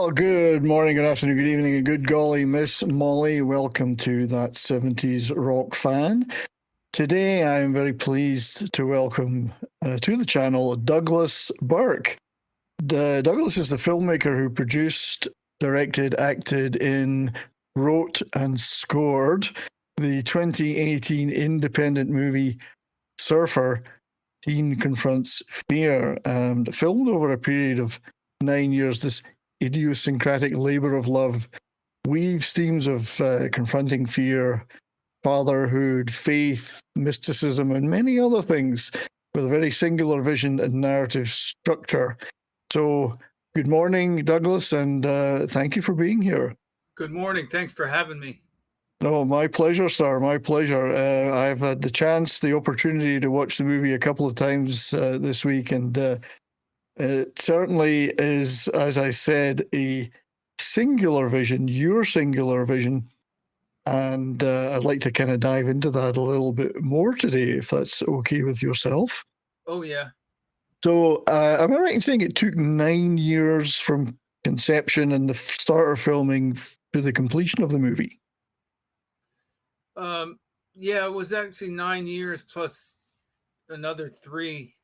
Well, good morning, good afternoon, good evening, and good golly, Miss Molly. Welcome to that 70s rock fan. Today, I am very pleased to welcome to the channel Douglas Burke. Douglas is the filmmaker who produced, directed, acted in, wrote, and scored the 2018 independent movie Surfer, Teen Confronts Fear, and filmed over a period of 9 years. This idiosyncratic labor of love weaves themes of confronting fear, fatherhood, faith, mysticism, and many other things with a very singular vision and narrative structure. So, good morning, Douglas, and thank you for being here. Good morning. Thanks for having me. No, my pleasure, sir. My pleasure. I've had the opportunity to watch the movie a couple of times this week, and it certainly is, as I said, a singular vision, your singular vision. And I'd like to kind of dive into that a little bit more today, if that's okay with yourself. Oh, yeah. So, am I right in saying it took 9 years from conception and the start of filming to the completion of the movie? Yeah, it was actually 9 years plus another 3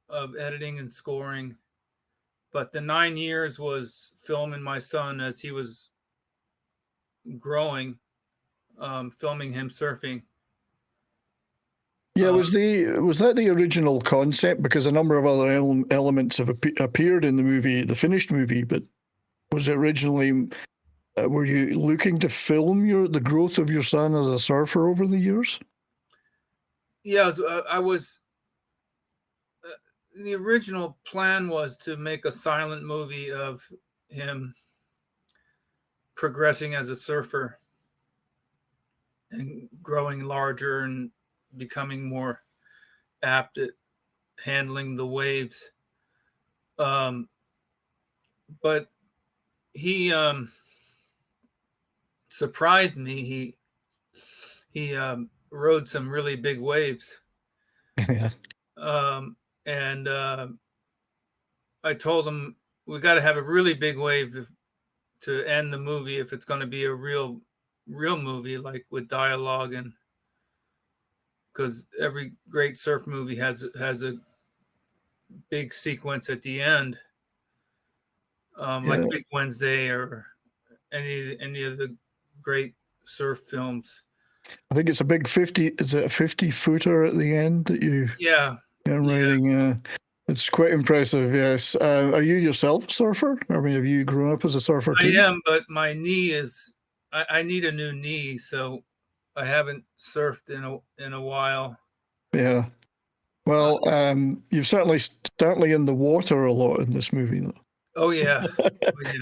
of editing and scoring. But the 9 years was filming my son as he was growing, filming him surfing. Yeah, was that the original concept? Because a number of other elements have appeared in the movie, the finished movie. But was it originally? Were you looking to film the growth of your son as a surfer over the years? Yeah, I was. The original plan was to make a silent movie of him progressing as a surfer and growing larger and becoming more apt at handling the waves. But he surprised me. He rode some really big waves. Yeah. And I told him we got to have a really big wave to end the movie if it's going to be a real movie, like with dialogue, and because every great surf movie has a big sequence at the end, like Big Wednesday or any of the great surf films. I think it's a big 50. Is it a 50-footer at the end that you? Yeah. Writing. It's quite impressive. Yes. Are you yourself a surfer? I mean, have you grown up as a surfer too? I am, but my knee is. I need a new knee, so I haven't surfed in a while. Yeah. Well, you're certainly in the water a lot in this movie, though. Oh yeah. Oh, yeah.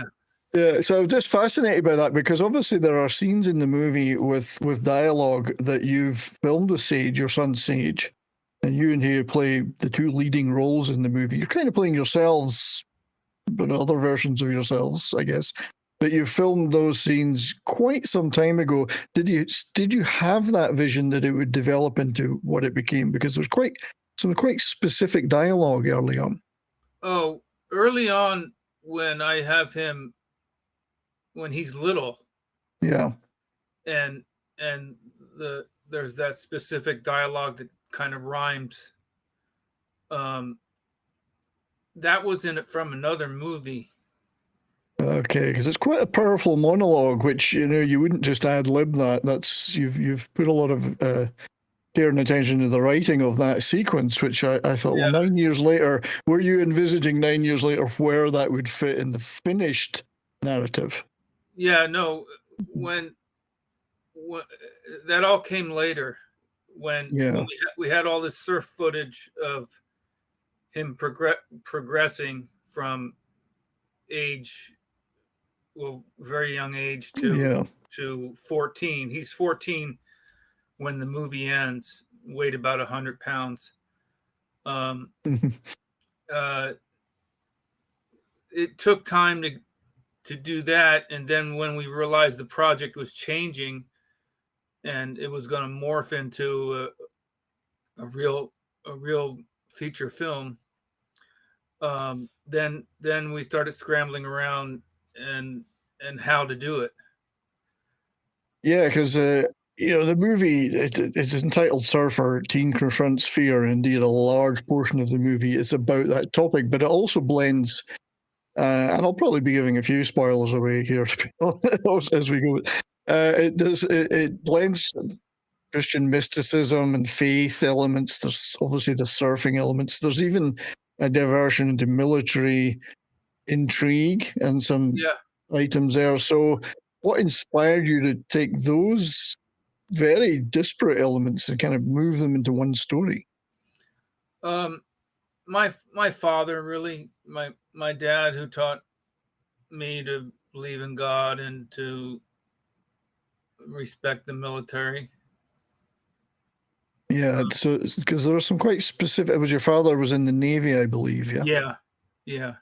Yeah, so I'm just fascinated by that because obviously there are scenes in the movie with dialogue that you've filmed with Sage, your son Sage, and you and he play the two leading roles in the movie. You're kind of playing yourselves, but other versions of yourselves, I guess. But you filmed those scenes quite some time ago. Did you have that vision that it would develop into what it became? Because there's some quite specific dialogue early on. Oh, early on when I have him when he's little. Yeah. And there's that specific dialogue that kind of rhymes. That was in it from another movie. Okay, because it's quite a powerful monologue, which you wouldn't just ad lib that. That's you've put a lot of care and attention to the writing of that sequence, which I thought, Yeah. well, 9 years later, were you envisaging 9 years later where that would fit in the finished narrative? Yeah, no, when that all came later, when we had all this surf footage of him progressing from age, well, very young age to 14. He's 14 when the movie ends, weighed about 100 pounds. It took time to do that, and then when we realized the project was changing and it was going to morph into a real feature film, then we started scrambling around and how to do it. Yeah, because the movie it's entitled "Surfer Teen Confronts Fear." Indeed, a large portion of the movie is about that topic, but it also blends. And I'll probably be giving a few spoilers away here as we go. It blends Christian mysticism and faith elements. There's obviously the surfing elements. There's even a diversion into military intrigue and some Yeah. items there. So, what inspired you to take those very disparate elements and kind of move them into one story? Um, my father, really, my dad, who taught me to believe in God and to respect the military. Yeah, so because there was some quite specific. It was your father was in the Navy, I believe. Yeah. Yeah, yeah,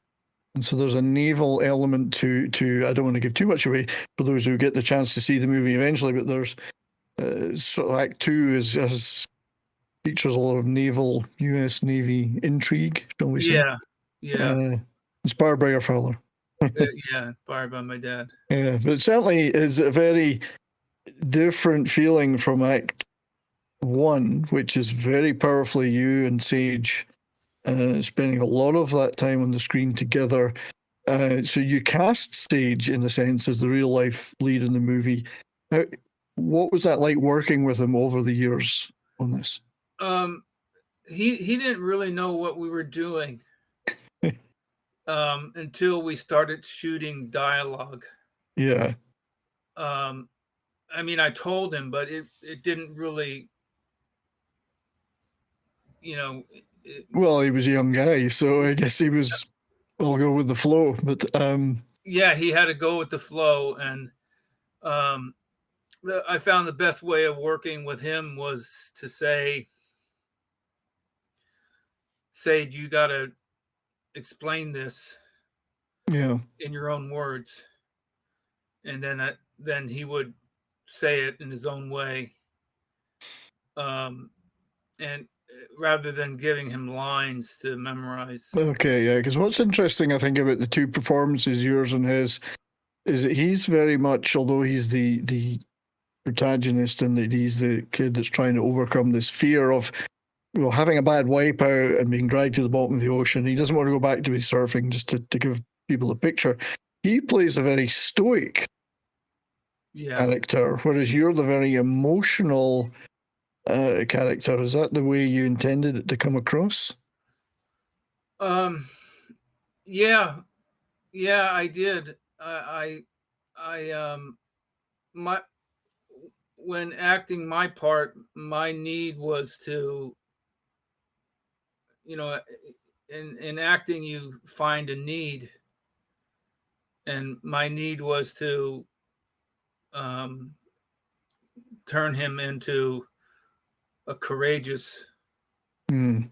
And so there's a naval element to. I don't want to give too much away for those who get the chance to see the movie eventually, but there's sort of Act Two is features a lot of naval U.S. Navy intrigue, shall we say? yeah, yeah, Uh, Inspired by your father. yeah. Inspired by my dad. Yeah, but it certainly is a very different feeling from Act One, which is very powerfully you and Sage spending a lot of that time on the screen together. So you cast Sage in a sense as the real life lead in the movie. How, what was that like working with him over the years on this? Um, he didn't really know what we were doing until we started shooting dialogue. Yeah. Um, I mean, I told him, but it didn't really, you know, it, Well, he was a young guy, so I guess he was. I'll go with the flow. But yeah, he had to go with the flow, and um, I found the best way of working with him was to say, Sage, you got to explain this yeah, in your own words, and then he would say it in his own way, um, and rather than giving him lines to memorize. okay, yeah. Because what's interesting, I think, about the two performances, yours and his, is that he's very much, although he's the protagonist and that he's the kid that's trying to overcome this fear of having a bad wipeout and being dragged to the bottom of the ocean. He doesn't want to go back to his surfing, just to give people a picture. He plays a very stoic Yeah. character, whereas you're the very emotional character. Is that the way you intended it to come across? Um. Yeah. Yeah. I did. My when acting my part, my need was to, you know, in acting you find a need, and my need was to um, turn him into a courageous Mm.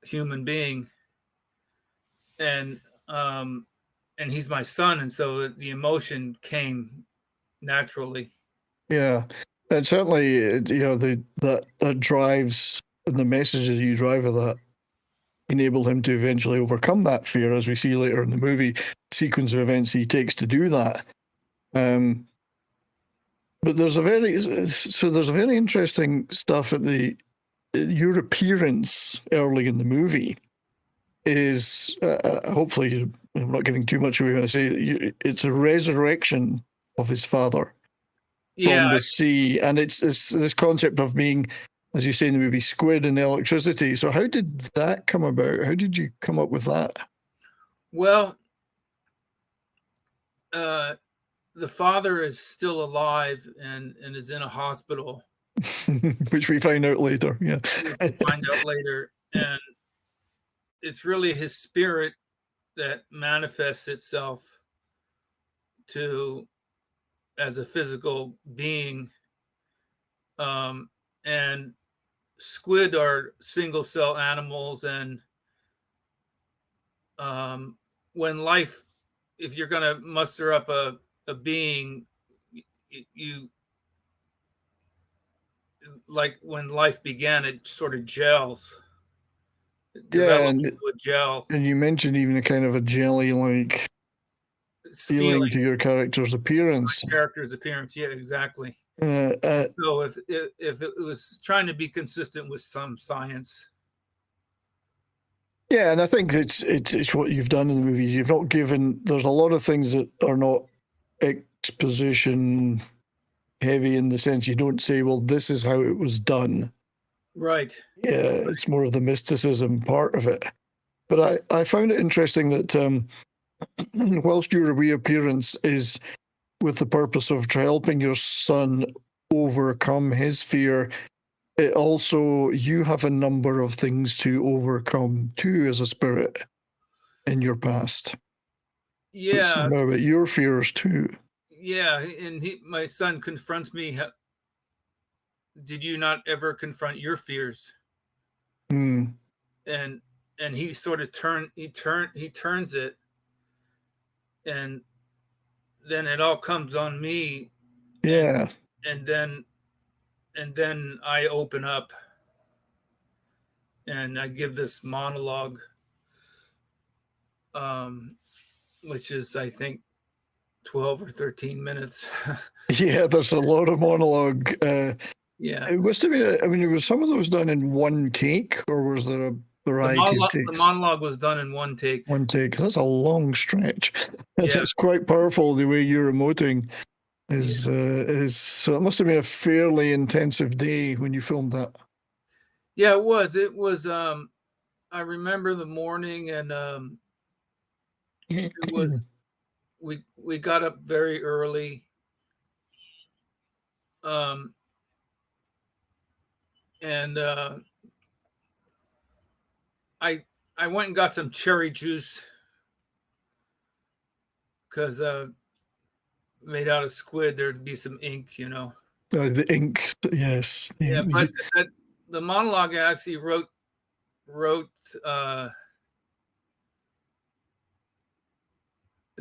human being, and um, and he's my son, and so the emotion came naturally. Yeah, and certainly, that drives and the messages you drive of that enable him to eventually overcome that fear, as we see later in the movie. Sequence of events he takes to do that. Um, but there's a very interesting stuff at the your appearance early in the movie is hopefully I'm not giving too much away when I say it's a resurrection of his father Yeah. from the sea, and it's this concept of being, as you say in the movie, squid and electricity. So how did that come about? How did you come up with that? Well, uh, the father is still alive and is in a hospital, Which we find out later. Yeah. which we'll find out later. And it's really his spirit that manifests itself to as a physical being. And squid are single cell animals, and um, when life, if you're going to muster up a being, you like when life began, it sort of gels, develops into a gel. And you mentioned even a kind of a jelly-like feeling to your character's appearance. Yeah, exactly. So if it was trying to be consistent with some science. Yeah, and I think it's what you've done in the movies. You've not given. There's a lot of things that are not exposition heavy in the sense you don't say, "Well, this is how it was done." Right. Yeah, it's more of the mysticism part of it. But I found it interesting that whilst your reappearance is with the purpose of helping your son overcome his fear, it also, you have a number of things to overcome too as a spirit in your past. Yeah. About your fears too. Yeah, and my son confronts me. Did you not ever confront your fears? Mm. And he sort of turns it, and then it all comes on me. Yeah. And then I open up and I give this monologue, which is, I think, 12 or 13 minutes. Yeah, there's a lot of monologue. Yeah. It must have been, I mean, was some of those done in one take, or was there a variety of takes? The monologue was done in one take. One take. That's a long stretch. Yeah. It's quite powerful the way you're emoting. So it must have been a fairly intensive day when you filmed that. Yeah, it was. It was. I remember the morning, and it was. We got up very early. And I went and got some cherry juice because made out of squid, there'd be some ink, you know. The ink, yes. Yeah, but the monologue I actually wrote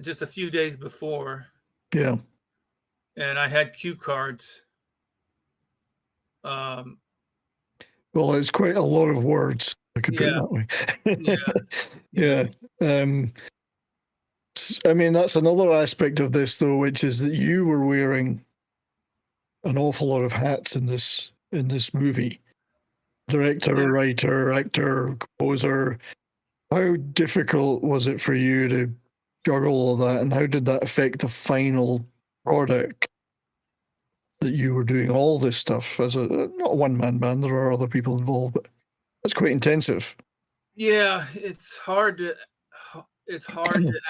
just a few days before. Yeah. And I had cue cards. Well, it's quite a lot of words. I could put it that way. Yeah. I mean, that's another aspect of this, though, which is that you were wearing an awful lot of hats in this movie. Director, writer, actor, composer. How difficult was it for you to juggle all that, and how did that affect the final product? That you were doing all this stuff as not a one-man band, there are other people involved, but that's quite intensive. Yeah, it's hard to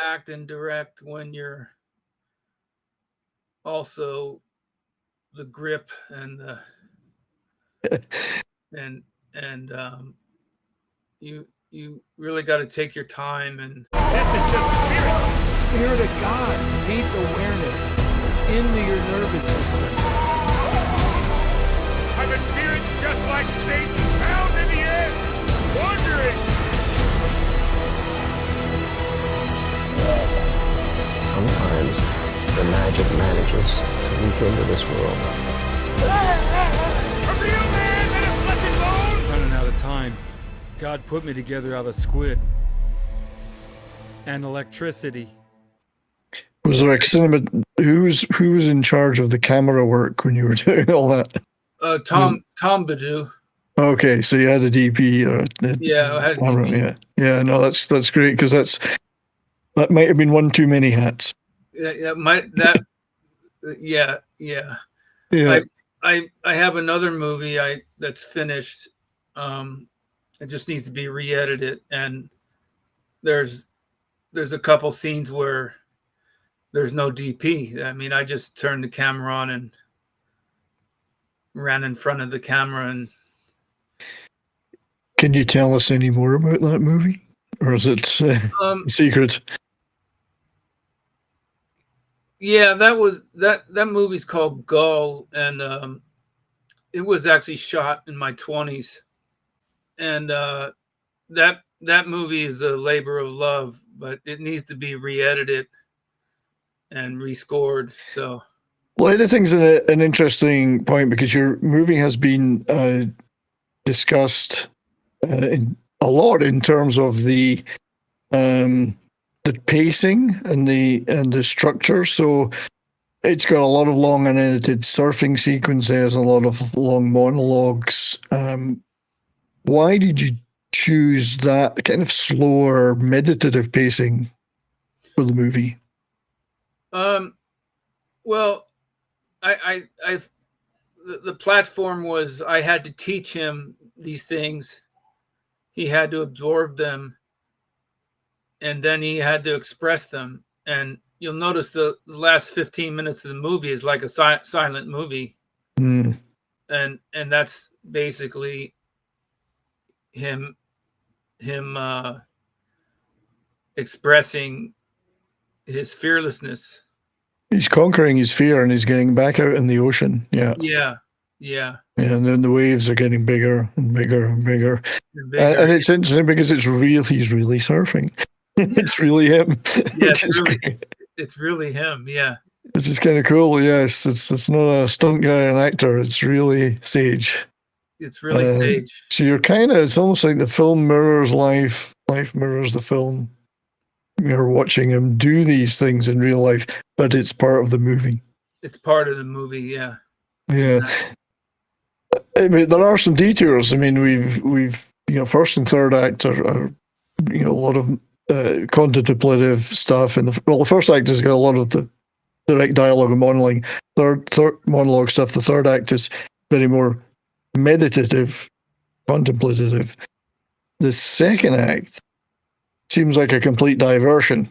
act and direct when you're also the grip and the you really got to take your time. And this is just spirit of God needs awareness into your nervous system. I'm a spirit just like Satan, bound in the air, wandering. Sometimes the magic manages to leak into this world. A real man made of flesh and bone. Running out of time. God put me together out of squid and electricity. Was there a cinema? Who was in charge of the camera work when you were doing all that? Tom Badu. Okay, so you had a DP. Yeah, I had a DP. Yeah. No, that's great because that might have been one too many hats. Yeah. I have another movie that's finished. It just needs to be re-edited, and there's a couple scenes where there's no DP. I mean, I just turned the camera on and ran in front of the camera. And can you tell us any more about that movie, or is it secret? Yeah, that movie's called Gull, and it was actually shot in my 20s, and that movie is a labor of love, but it needs to be re-edited and rescored. So, well, editing's an interesting point because your movie has been discussed in a lot in terms of the pacing and the structure. So it's got a lot of long unedited surfing sequences, a lot of long monologues. Why did you choose that kind of slower, meditative pacing for the movie? Well, the platform was I had to teach him these things. He had to absorb them, and then he had to express them. And you'll notice the last 15 minutes of the movie is like a silent movie. Mm. And that's basically him expressing his fearlessness. He's conquering his fear and he's getting back out in the ocean. Yeah. Yeah. And then the waves are getting bigger and bigger and bigger. And it's interesting because he's really surfing. It's really him. Yeah, it's really him. Yeah. Which is kind of cool. Yes, it's not a stunt guy, an actor. It's really Sage. It's really Sage. So you're it's almost like the film mirrors life. Life mirrors the film. You're watching him do these things in real life, but it's part of the movie. It's part of the movie, yeah. Yeah. Exactly. I mean, there are some detours. I mean, we've first and third act are a lot of contemplative stuff. And the first act has got a lot of the direct dialogue and monologue. Third monologue stuff. The third act is very more meditative, contemplative. The second act seems like a complete diversion,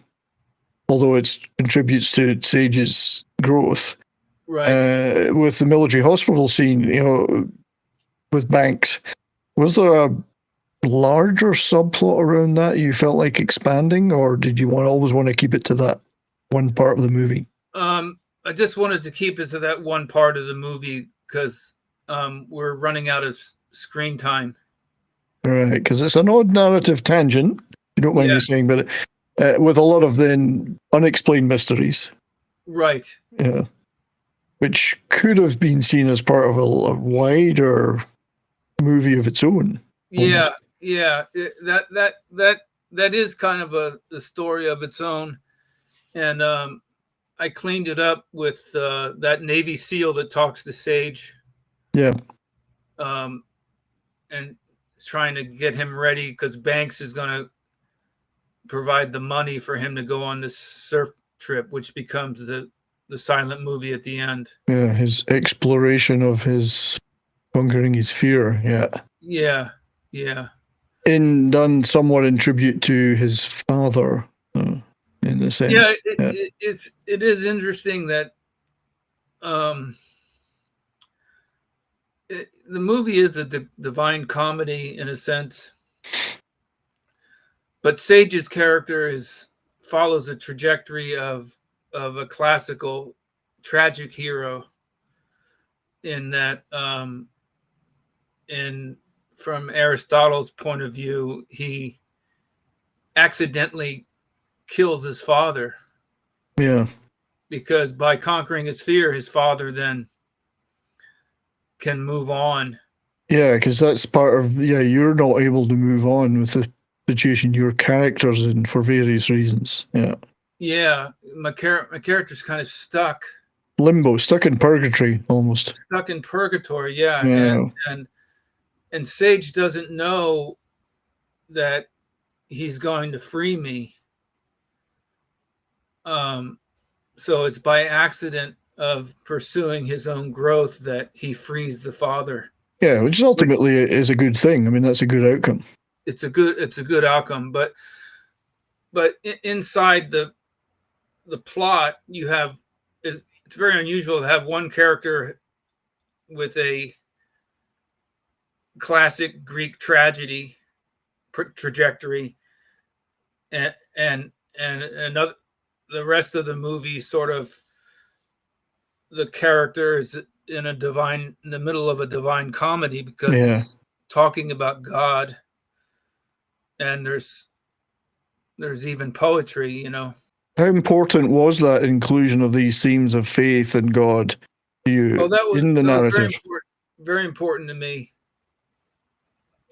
although it contributes to Sage's growth. Right. With the military hospital scene, with Banks, was there a larger subplot around that you felt like expanding, or did you always want to keep it to that one part of the movie? I just wanted to keep it to that one part of the movie because we're running out of screen time. Right, because it's an odd narrative tangent, you don't mind me saying, but with a lot of then unexplained mysteries. Right. Yeah. Which could have been seen as part of a wider movie of its own. Almost. Yeah. That is kind of a story of its own, and I cleaned it up with that Navy SEAL that talks to Sage. Yeah. And trying to get him ready because Banks is going to provide the money for him to go on this surf trip, which becomes the silent movie at the end. Yeah, his exploration of his conquering his fear. Yeah. Done somewhat in tribute to his father, in a sense. Yeah, it is interesting that the movie is a divine comedy in a sense, but Sage's character follows a trajectory of a classical tragic hero in that from Aristotle's point of view, he accidentally kills his father. Yeah. Because by conquering his fear, his father then can move on. Yeah, because that's part of, you're not able to move on with the situation your character's in for various reasons. Yeah. Yeah, my character's kind of stuck. Limbo, stuck in purgatory, almost. Stuck in purgatory, yeah. And Sage doesn't know that he's going to free me. So it's by accident of pursuing his own growth that he frees the father. Yeah, which ultimately is a good thing. I mean, that's a good outcome. It's a good outcome, but inside the plot, you have it's very unusual to have one character with a classic Greek tragedy trajectory, and another. The rest of the movie, sort of, the character is in the middle of a divine comedy because it's talking about God, and there's even poetry, How important was that inclusion of these themes of faith and God to you in the narrative? Very important to me.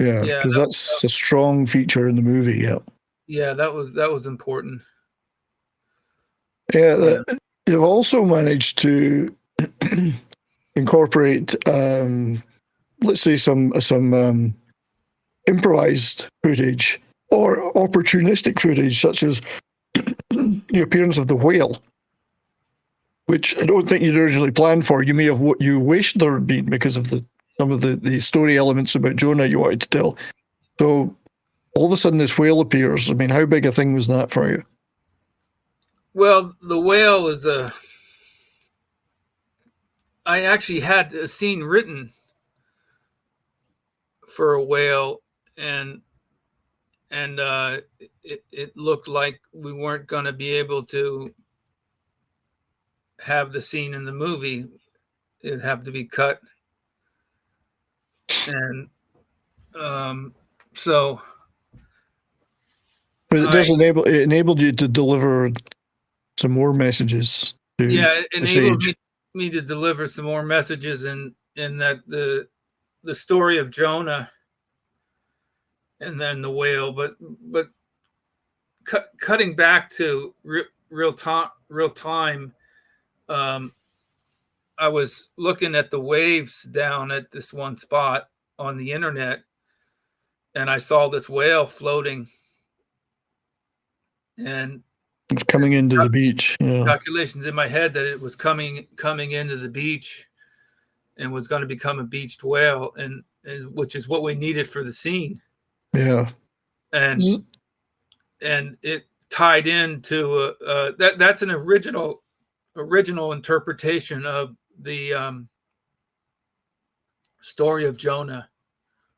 Yeah, Yeah, because that's a strong feature in the movie. Yeah. yeah, that was important. Yeah, Yeah. they've also managed to incorporate, let's say, some improvised footage or opportunistic footage, such as the appearance of the whale, which I don't think you'd originally planned for. You may have what you wished there had been because of some of the story elements about Jonah you wanted to tell. So all of a sudden, this whale appears. I mean, how big a thing was that for you? Well, the whale is I actually had a scene written for a whale, and it looked like we weren't going to be able to have the scene in the movie. It'd have to be cut, and so But it does enabled you to deliver some more messages to yeah, it the enabled sage. me to deliver some more messages in that the story of Jonah and then the whale, but cutting back to real time. I was looking at the waves down at this one spot on the internet, and I saw this whale floating, and It's coming into the beach. Yeah. calculations in my head that it was coming into the beach and was going to become a beached whale, and which is what we needed for the scene. Yeah. And it tied into that's an original interpretation of the story of Jonah.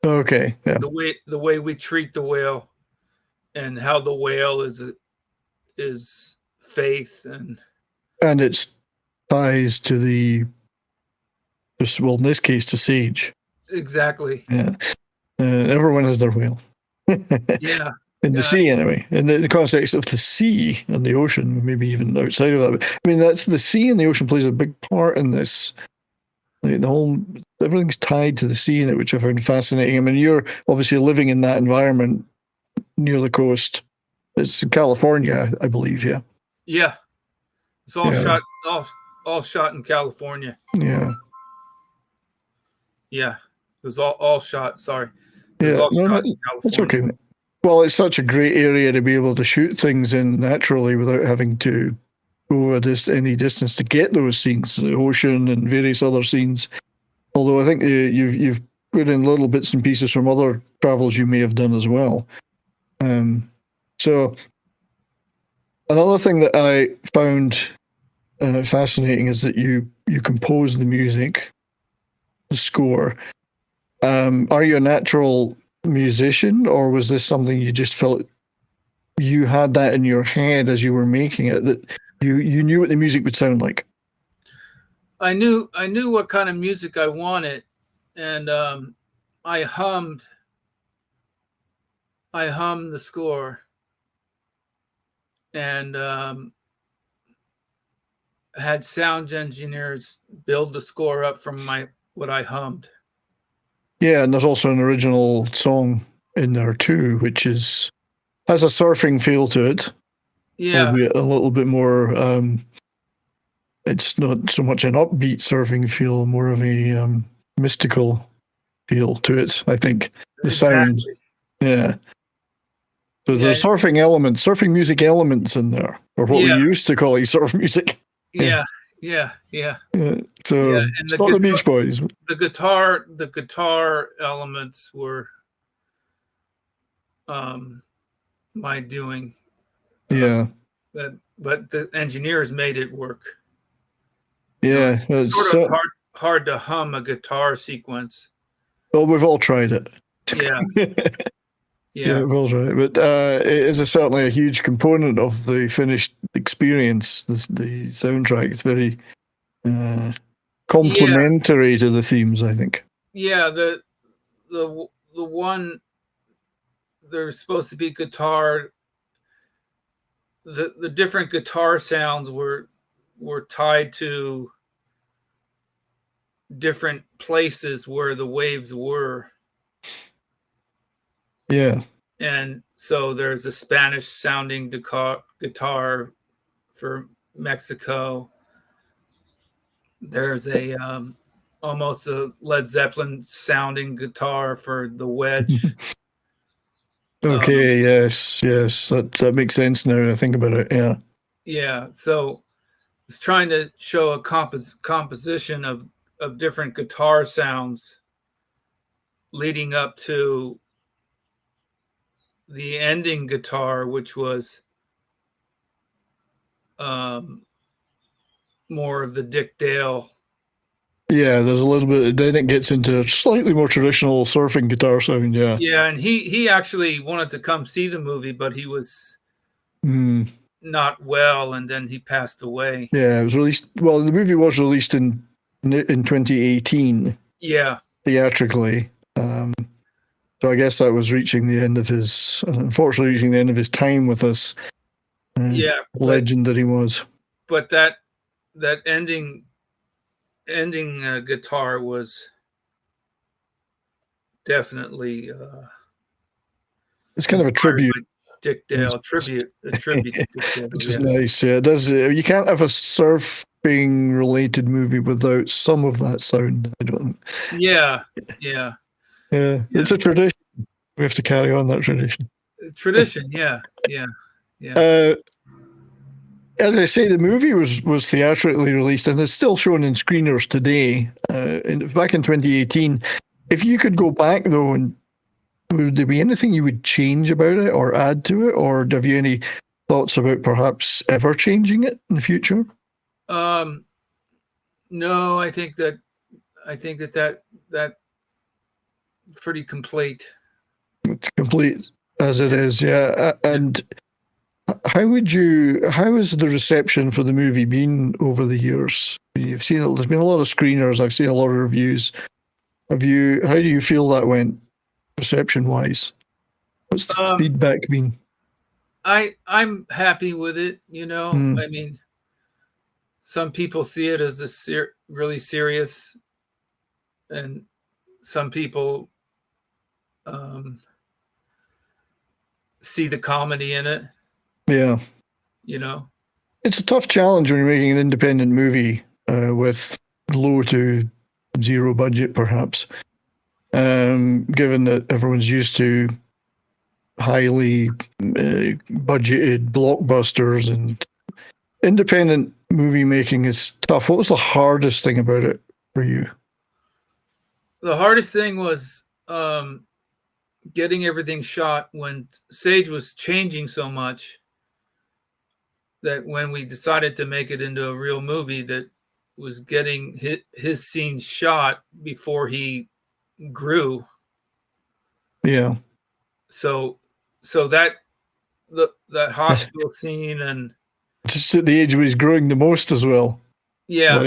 Okay. Yeah. The way we treat the whale, and how the whale is faith, And it's ties to well, in this case, to sage. exactly. Yeah. Everyone has their whale. Yeah. In the sea, anyway. In the context of the sea and the ocean, maybe even outside of that. But, I mean, that's the sea and the ocean plays a big part in this. Like everything's tied to the sea in it, which I found fascinating. I mean, you're obviously living in that environment near the coast. It's in California, I believe. Yeah. Yeah. It's all shot all shot in California. Yeah. Yeah. It was all shot. Sorry. It was Yeah. all No, shot in that's California. okay. Well, it's such a great area to be able to shoot things in naturally without having to go any distance to get those scenes, the ocean and various other scenes. Although I think you've put in little bits and pieces from other travels you may have done as well. So another thing that I found fascinating is that you compose the music, the score. Are you a natural musician, or was this something you just felt you had that in your head as you were making it, that you knew what the music would sound like? I knew what kind of music I wanted, and I hummed the score, and had sound engineers build the score up from what I hummed. Yeah, and there's also an original song in there too, which has a surfing feel to it. Yeah, albeit a little bit more. It's not so much an upbeat surfing feel, more of a mystical feel to it. I think the sound. Yeah. So there's surfing music elements in there, or what we used to call surf music. Yeah. So and it's not the Beach Boys. The guitar elements were my doing. Yeah. But the engineers made it work. Yeah. It's sort of hard to hum a guitar sequence. Well, we've all tried it. Yeah. Yeah, well, right. But it is certainly a huge component of the finished experience. The soundtrack is very complementary to the themes, I think. Yeah, the one, there's supposed to be guitar. The different guitar sounds were tied to different places where the waves were. Yeah. And so there's a Spanish sounding guitar for Mexico. There's a almost a Led Zeppelin sounding guitar for the Wedge. Okay. Yes. Yes. That makes sense now. I think about it. Yeah. Yeah. So it's trying to show a composition of different guitar sounds leading up to the ending guitar, which was more of the Dick Dale. Yeah. There's a little bit. Then it gets into a slightly more traditional surfing guitar sound. Yeah. Yeah, and he actually wanted to come see the movie, but he was Mm. not well, and then he passed away. Yeah. It was released. Well, the movie was released in 2018 Yeah. theatrically. So I guess that was reaching the end of his, unfortunately, reaching the end of his time with us. Yeah. Legend that he was. But that ending guitar was definitely It's kind of a inspired tribute. by Dick Dale, a tribute to Dick Dale. Which is nice. Yeah, it does. You can't have a surfing related movie without some of that sound. I don't. Yeah. It's a tradition. We have to carry on that tradition. Tradition. Yeah. As I say, the movie was theatrically released and is still shown in screeners today. Back in 2018. If you could go back though, and would there be anything you would change about it or add to it, or have you any thoughts about perhaps ever changing it in the future? No, I think that pretty complete. It's complete as it is, yeah. And how has the reception for the movie been over the years? There's been a lot of screeners. I've seen a lot of reviews. How do you feel that went reception wise? What's the feedback been? I'm happy with it. I mean, some people see it as really serious, and some people see the comedy in it. Yeah. It's a tough challenge when you're making an independent movie with low to zero budget, perhaps, given that everyone's used to highly budgeted blockbusters, and independent movie making is tough. What was the hardest thing about it for you? The hardest thing was getting everything shot when Sage was changing so much that when we decided to make it into a real movie, that was getting his scenes shot before he grew. Yeah. So that hospital scene, and just at the age where he's growing the most as well. Yeah.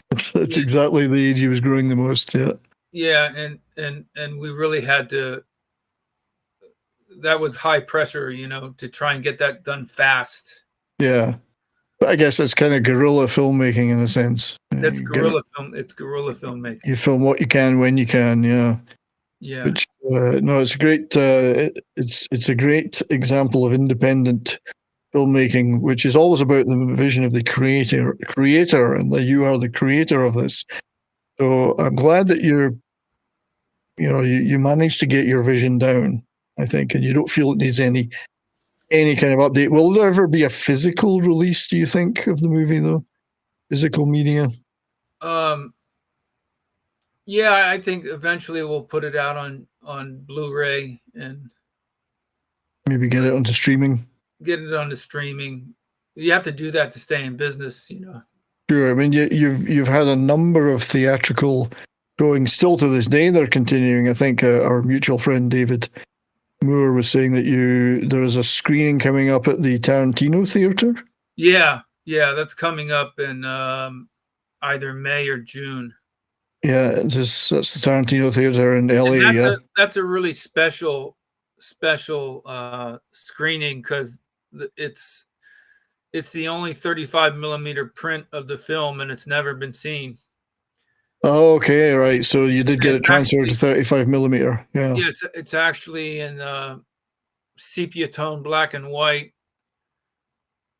That's exactly the age he was growing the most. Yeah. Yeah, and we really had to. That was high pressure, to try and get that done fast. Yeah, but I guess it's kind of guerrilla filmmaking in a sense. That's guerrilla film. It's guerrilla filmmaking. You film what you can when you can. Yeah. Yeah. Which no, it's a great. It's a great example of independent filmmaking, which is always about the vision of the creator, and that you are the creator of this. So I'm glad that you managed to get your vision down, I think, and you don't feel it needs any kind of update. Will there ever be a physical release, do you think, of the movie though? Physical media? Yeah, I think eventually we'll put it out on Blu-ray and maybe get it onto streaming. Get it onto streaming. You have to do that to stay in business, Sure. I mean, you've had a number of theatrical showings still to this day. They're continuing. I think our mutual friend David Moore was saying that there is a screening coming up at the Tarantino Theater. Yeah, that's coming up in either May or June. Yeah, that's the Tarantino Theater in LA. That's a really special screening because it's the only 35 millimeter print of the film, and it's never been seen. Oh, okay, right. So you did get it It's transferred to actually 35 millimeter. Yeah. yeah, it's actually in sepia tone, black and white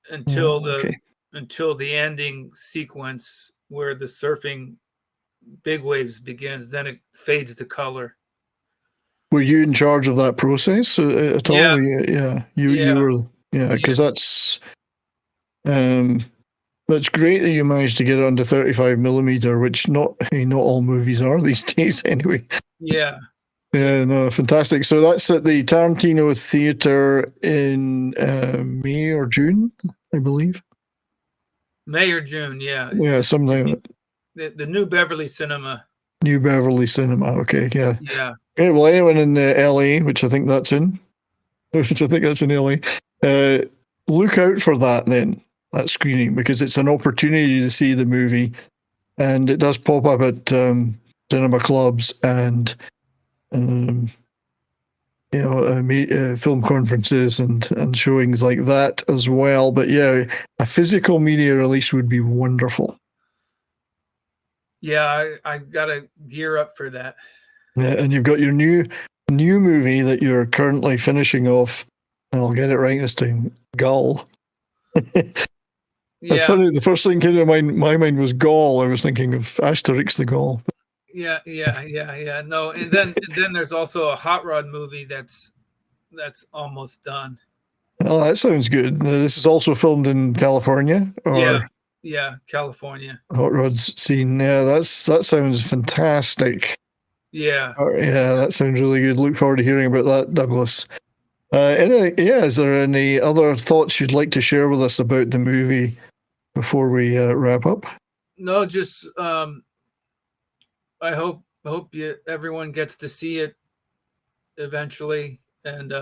until Okay. the ending sequence where the surfing big waves begins. Then it fades to color. Were you in charge of that process at Yeah, all? Yeah. You yeah, were. Yeah, yeah, because that's great that you managed to get it under 35 millimeter, which not all movies are these days anyway. yeah. Yeah, no, fantastic. So that's at the Tarantino Theatre in May or June, I believe. May or June, yeah. Yeah, something. The New Beverly Cinema. New Beverly Cinema. Okay, yeah. Yeah, Okay, well, anyone in LA, which I think that's in, LA, look out for that then, that screening, because it's an opportunity to see the movie, and it does pop up at cinema clubs and film conferences and showings like that as well. But yeah, a physical media release would be wonderful. yeah. I gotta gear up for that. Yeah, and you've got your new movie that you're currently finishing off, and I'll get it right this time. Gull. Yeah, Funny, the first thing came to my mind was Gaul. I was thinking of Asterix the Gaul. yeah. No, and then there's also a hot rod movie that's almost done. Oh, that sounds good. This is also filmed in California, or Yeah, California. hot rods scene. Yeah, that sounds fantastic. Yeah. Yeah, that sounds really good. Look forward to hearing about that, Douglas. Is there any other thoughts you'd like to share with us about the movie before we wrap up? No, just I hope everyone gets to see it eventually, and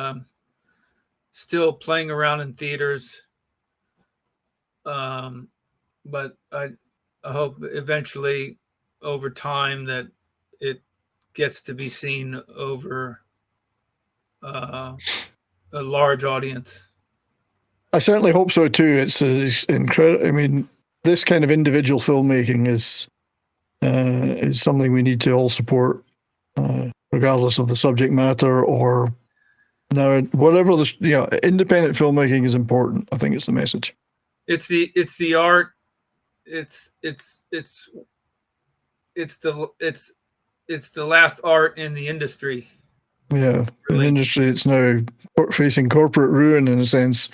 still playing around in theaters. But I hope eventually, over time, that it gets to be seen over a large audience. I certainly hope so too. It's incredible. I mean, this kind of individual filmmaking is something we need to all support, regardless of the subject matter or now whatever independent filmmaking is important. I think it's the message. It's the art. It's the last art in the industry. Yeah, Really. an industry that's now facing corporate ruin in a sense.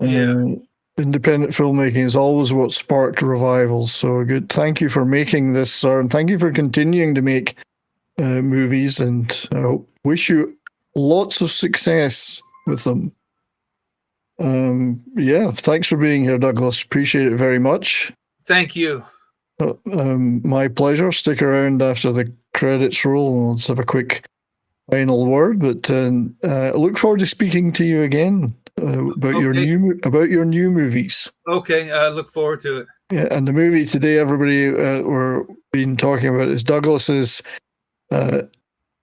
Independent filmmaking is always what sparked revivals. So good. Thank you for making this, sir, and thank you for continuing to make movies. And I wish you lots of success with them. Thanks for being here, Douglas. Appreciate it very much. Thank you. My pleasure. Stick around after the credits roll, and let's have a quick final word. But I look forward to speaking to you again about your new movies. Okay, I look forward to it. Yeah, and the movie today, everybody, we're been talking about is Douglas's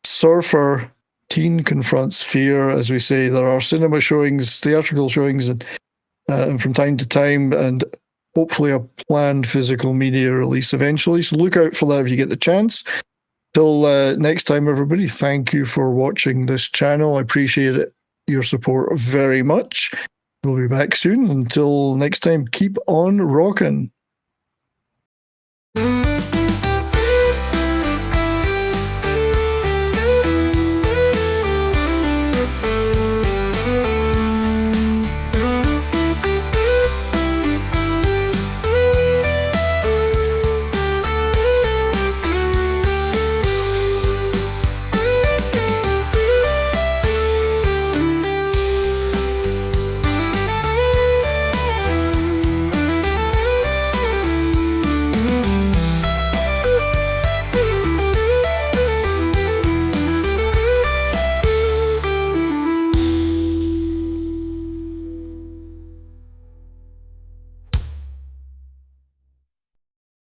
Surfer Teen Confronts Fear. As we say, there are cinema showings, theatrical showings, and from time to time, and hopefully a planned physical media release eventually. So look out for that if you get the chance. Till next time, everybody, thank you for watching this channel. I appreciate it, your support very much. We'll be back soon. Until next time, keep on rocking.